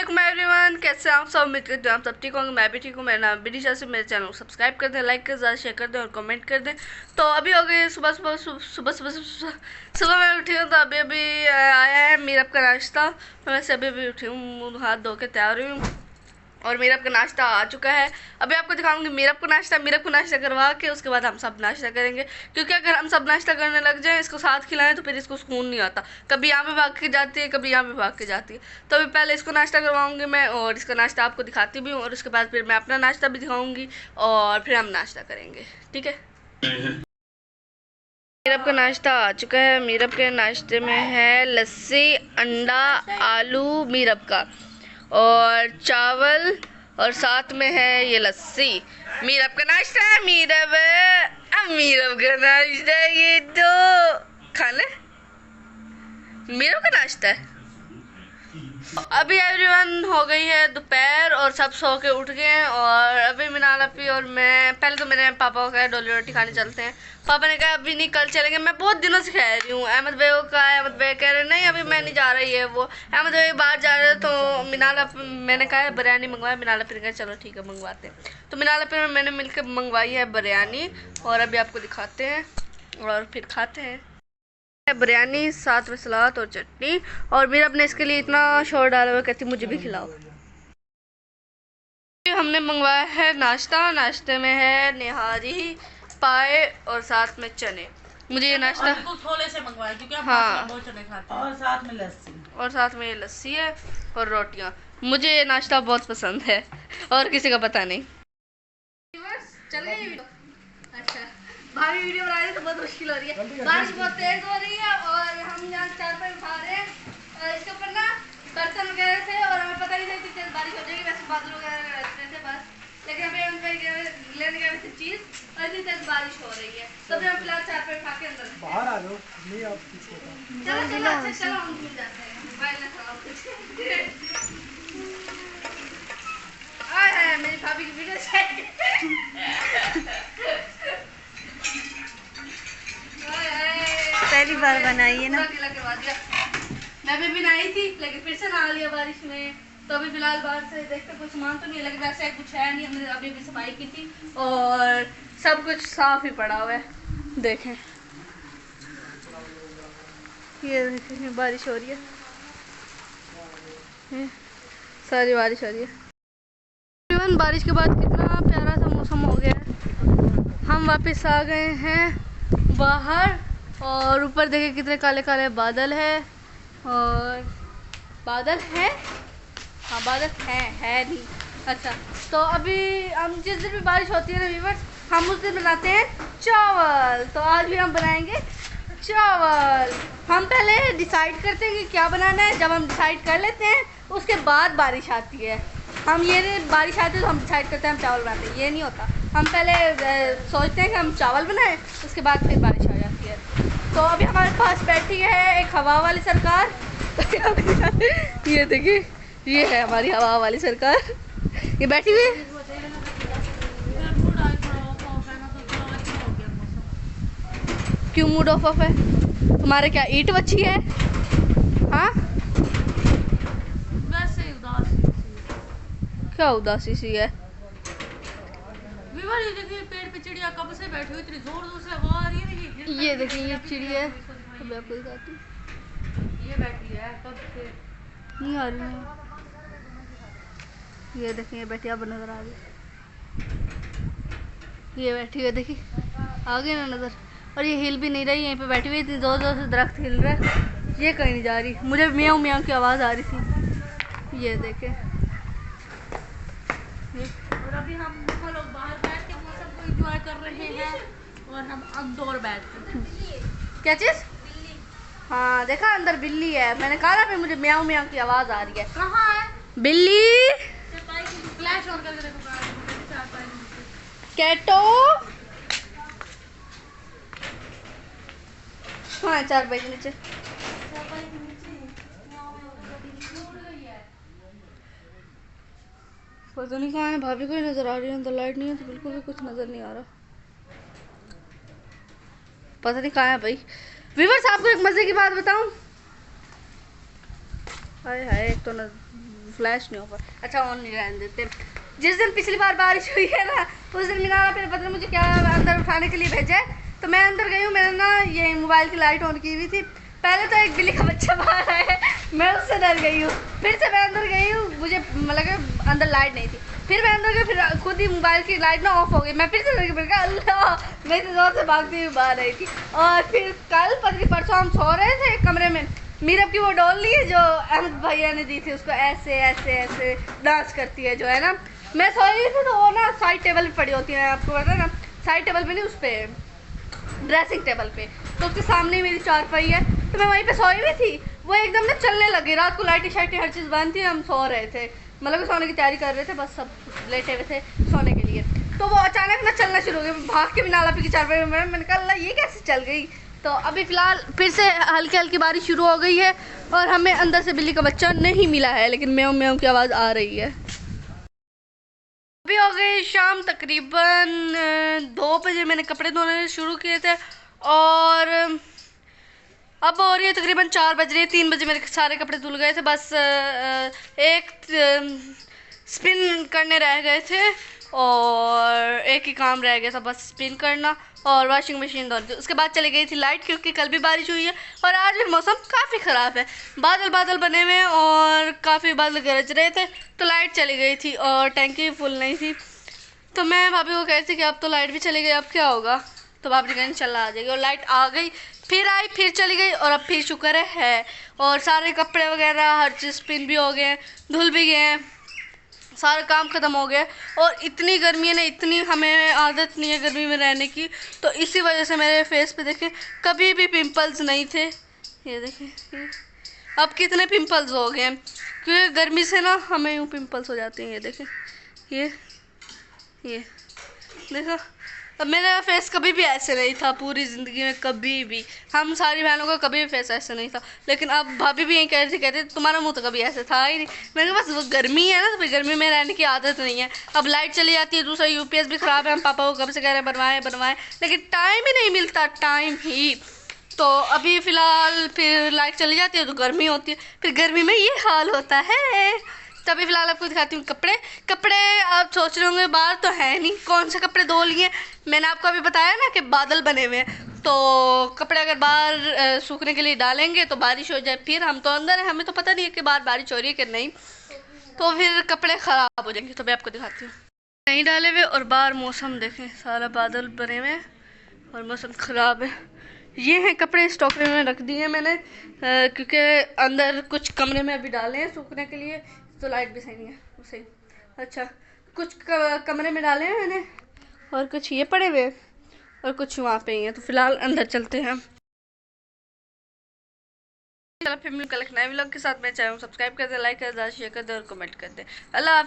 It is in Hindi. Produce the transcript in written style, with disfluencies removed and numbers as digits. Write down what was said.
वालेकुम एवरीवन, कैसे आप सब? उम्मीद करते हैं आप सब ठीक होंगे। मैं भी ठीक हूँ। मेरा नाम बिनिशा से। मेरे चैनल को सब्सक्राइब कर दें, लाइक कर ज़्यादा शेयर कर दें और कमेंट कर दें। तो अभी हो गए सुबह सुबह सुबह सुबह सुबह सुबह सुबह मैं उठी हूँ। तो अभी अभी आया है मीरब का नाश्ता। मैं वैसे अभी अभी उठी हूँ, मुँह हाथ धो के तैयार हुई हूँ और मीरब का नाश्ता आ चुका है। अभी आपको दिखाऊंगी मीरब को नाश्ता करवा के उसके बाद हम सब नाश्ता करेंगे, क्योंकि अगर हम सब नाश्ता करने लग जाएं, इसको साथ खिलाएं, तो फिर इसको सुकून नहीं आता। कभी यहाँ पे भाग के जाती है, कभी यहाँ पे भाग के जाती है। तो अभी पहले इसको नाश्ता करवाऊंगी मैं और इसका नाश्ता आपको दिखाती भी हूँ, और उसके बाद फिर मैं अपना नाश्ता भी दिखाऊंगी और फिर हम नाश्ता करेंगे, ठीक है। मीरब का नाश्ता आ चुका है। मीरब के नाश्ते में है लस्सी, अंडा, आलू मीरब का, और चावल, और साथ में है ये लस्सी। मीरब का नाश्ता है। मीरब का नाश्ता है, ये तो खा ले। मीरब का नाश्ता है। अभी एवरीवन हो गई है दोपहर और सब सो के उठ गए हैं, और अभी मिनाल अपी और मैं, पहले तो मेरे पापा को कहा डोली रोटी खाने चलते हैं। पापा ने कहा अभी नहीं, कल चलेंगे। मैं बहुत दिनों से कह रही हूँ। अहमद भाई को कहा, अहमद भाई कह रहे नहीं अभी मैं नहीं जा रही है। वो अहमद भाई बाहर जा रहे, तो मैंने कहा बिरयानी मंगवाया। मिनाल अपी ने कहा चलो ठीक है मंगवाते हैं। तो मिनाल अपी और मैंने मिलकर मंगवाई है बिरयानी, और अभी आपको दिखाते हैं और फिर खाते हैं बिरयानी, साथ में सलाद और चटनी। और मेरा अपने इसके लिए इतना शोर डाला हुआ, कहती मुझे भी खिलाओ। हमने मंगवाया है नाश्ता। नाश्ते में है निहारी, पाए और साथ में चने। मुझे ये नाश्ता थोड़े से मंगवाया क्योंकि हाँ, बहुत चने खाते हैं। और साथ में लस्सी, और साथ में ये लस्सी है और रोटियां। मुझे ये नाश्ता बहुत पसंद है और किसी का पता नहीं। चलिए अच्छा, भाभी वीडियो बना रही तो बहुत मुश्किल हो रही है। बारिश बहुत तेज हो रही है और हम यहाँ चारपाई उठा रहे हैं। इसके ऊपर ना बर्तन वगैरह थे और हमें पता नहीं था कि तेज बारिश हो जाएगी। वैसे बादल वगैरह रहते थे बस, लेकिन अभी हम लेने गए थे चीज़ और इतनी तेज बारिश हो रही है। तो अभी हम फिलहाल चारपाई उठा के अंदर बाहर आ जाओ। चलो चलो अच्छा चलो हम मिल जाते हैं। मोबाइल ना खराब है मेरी भाभी की वीडियो पहली बार बनाई है ना। मैं भी बनाई थी लेकिन फिर से नहा लिया बारिश में। तो अभी फिलहाल बाहर से देखते कुछ सामान तो नहीं, लेकिन वैसे कुछ है नहीं। हमने अभी भी सफाई की थी और सब कुछ साफ ही पड़ा हुआ है। देखें ये देखें बारिश हो रही है, सारी बारिश हो रही है। बारिश के बाद कितना प्यारा सा मौसम हो गया है। हम वापस आ गए हैं बाहर और ऊपर देखे कितने काले काले बादल है। और बादल है, हाँ बादल है नहीं। अच्छा, तो अभी हम जिस दिन भी बारिश होती है ना व्यूअर्स, हम उस दिन बनाते हैं चावल। तो आज भी हम बनाएंगे चावल। हम पहले डिसाइड करते हैं कि क्या बनाना है। जब हम डिसाइड कर लेते हैं उसके बाद बारिश आती है। हम ये बारिश आती है तो हम डिसाइड करते हैं हम चावल बनाते हैं, ये नहीं होता। हम पहले सोचते हैं कि हम चावल बनाएं, उसके बाद फिर बारिश आ जाती है। तो अभी हमारे पास बैठी है एक हवा वाली सरकार। ये देखिए, ये है हमारी हवा वाली सरकार, ये बैठी हुई है। क्यों मूड ऑफ है तुम्हारे? क्या ईंट बची है? हाँ वैसे उदासी क्या उदासी सी है? ये देखिए पेड़ पे चिड़िया कब से बैठी हुई, इतनी जोर जोर से हवा आ रही है। ये देखिए ये चिड़िया है, अभी आपको दिखाती हूँ। ये बैठी है कब से, नहीं आ रही है। ये देखिए बैठी अब नजर आ रही है। ये बैठी है देखिए, आ गई ना नजर। और ये हिल भी नहीं रही, यहीं पे बैठी हुई। इतनी जोर जोर से दरख्त हिल रहा है, ये कहीं नहीं जा रही। मुझे म्याऊं म्याऊं की आवाज़ आ रही थी। ये देखे, और अभी हम लोग बाहर बैठ के मौसम को एंजॉय कर रहे हैं और हम अंदर बैठ के। क्या चीज़? हाँ देखा, अंदर बिल्ली है। मैंने कहा ना, फिर मुझे म्याऊं म्याऊं की आवाज़ आ रही है। कहाँ है बिल्ली? फ्लैश ऑन करके देखो। कैटो हाँ, 4 बजे नीचे। पता नहीं कहाँ है भाभी, कोई नजर आ रही है। अंदर लाइट नहीं है तो बिल्कुल भी कुछ नजर नहीं आ रहा। पता नहीं कहाँ है भाई। व्यूअर्स आपको एक मजे की बात बताऊं। हाय हाय, एक तो फ्लैश नहीं ऑफ। अच्छा ऑन नहीं रहने देते। जिस दिन पिछली बार बारिश हुई है ना, उस दिन मीनारा फिर पता नहीं मुझे क्या अंदर उठाने के लिए भेजा है। तो मैं अंदर गई हूँ, मैंने ना ये मोबाइल की लाइट ऑन की हुई थी। पहले तो एक बिल्ली का बच्चा बाहर आया है, मैं उससे डर गई हूँ। फिर से मैं अंदर गई हूँ, मुझे मतलब अंदर लाइट नहीं थी। फिर मैं अंदर गई, फिर खुद ही मोबाइल की लाइट ना ऑफ हो गई। मैं फिर से डर गई, फिर अल्लाह, मैं इतनी जोर से भागती हुई बाहर आई थी। और फिर कल परसों हम सो रहे थे कमरे में, मीरब की वो डॉल ली है जो अहमद भैया ने दी थी, उसको ऐसे ऐसे ऐसे डांस करती है जो है ना। मैं सोई हुई थी तो वो ना साइड टेबल पे पड़ी होती है, आपको पता है ना, साइड टेबल पे नहीं, उस पर ड्रेसिंग टेबल पे, तो उसके सामने मेरी चारपाई है, तो मैं वहीं पे सोई हुई थी। वो एकदम ना चलने लगी। रात को लाइटें शाइटें हर चीज़ बंद थी, हम सो रहे थे, मतलब सोने की तैयारी कर रहे थे, बस सब लेटे हुए थे सोने के लिए। तो वो अचानक ना चलना शुरू हो गया, भाग के भी नाला पी की चारपाई में, मैंने कहा अल्लाह ये कैसे चल गई। तो अभी फ़िलहाल फिर से हल्की हल्की बारिश शुरू हो गई है और हमें अंदर से बिल्ली का बच्चा नहीं मिला है, लेकिन म्याऊं म्याऊं की आवाज़ आ रही है। अभी हो गई शाम, तकरीबन 2 बजे मैंने कपड़े धोने शुरू किए थे और अब हो रही है तकरीबन 4 बज रही है। 3 बजे मेरे सारे कपड़े धुल गए थे, बस एक स्पिन करने रह गए थे और एक ही काम रह गया था, बस स्पिन करना और वॉशिंग मशीन धोनी थी। उसके बाद चली गई थी लाइट, क्योंकि कल भी बारिश हुई है और आज भी मौसम काफ़ी ख़राब है, बादल बादल बने हुए और काफ़ी बादल गरज रहे थे, तो लाइट चली गई थी और टैंकी फुल नहीं थी। तो मैं भाभी को कहती थी कि अब तो लाइट भी चली गई, अब क्या होगा। तो भाभी कहने चला आ जाएगी, और लाइट आ गई, फिर आई, फिर चली गई, और अब फिर शुक्र है। और सारे कपड़े वगैरह हर चीज़ स्पिन भी हो गए हैं, धुल भी गए हैं, सारा काम ख़त्म हो गया। और इतनी गर्मी है ना, इतनी हमें आदत नहीं है गर्मी में रहने की, तो इसी वजह से मेरे फेस पे देखें कभी भी पिंपल्स नहीं थे। ये देखें अब कितने पिंपल्स हो गए हैं, क्योंकि गर्मी से ना हमें यूँ पिंपल्स हो जाते हैं। ये देखें, ये देखो, अब मेरा फेस कभी भी ऐसे नहीं था पूरी ज़िंदगी में, कभी भी। हम सारी बहनों का कभी भी फेस ऐसे नहीं था, लेकिन अब भाभी भी यही कहते तुम्हारा मुंह तो कभी ऐसे था ही नहीं। मैंने कहा बस वो गर्मी है ना, तो फिर गर्मी में रहने की आदत नहीं है। अब लाइट चली जाती है, दूसरा यूपीएस भी ख़राब है, हम पापा को कब से कह रहे हैं बनवाएं, लेकिन टाइम ही नहीं मिलता, टाइम ही। तो अभी फ़िलहाल फिर लाइट चली जाती है तो गर्मी होती है, फिर गर्मी में ये हाल होता है। तभी फ़िलहाल आपको दिखाती हूँ कपड़े। आप सोच रहे होंगे बाहर तो है नहीं, कौन से कपड़े धो लिए। मैंने आपको अभी बताया ना कि बादल बने हुए हैं, तो कपड़े अगर बाहर सूखने के लिए डालेंगे तो बारिश हो जाए, फिर हम तो अंदर हैं, हमें तो पता नहीं है कि बाहर बारिश हो रही है कि नहीं, तो फिर कपड़े ख़राब हो जाएंगे। तो मैं आपको दिखाती हूँ, नहीं डाले हुए और बाहर मौसम देखें, सारा बादल बने हुए हैं और मौसम ख़राब है। ये हैं कपड़े, इस टोकरे में रख दिए मैंने, क्योंकि अंदर कुछ कमरे में अभी डाले हैं सूखने के लिए, तो लाइट भी सही नहीं है सही। अच्छा, कुछ कमरे में डाले हैं मैंने और कुछ ये पड़े हुए और कुछ वहाँ पे ही हैं। तो फिलहाल अंदर चलते हैं। चलो फिर मिलकर नए व्लॉग के साथ। मैं चाहूँ सब्सक्राइब कर दे, लाइक कर दे, शेयर कर दे और कमेंट कर दे। अल्लाह।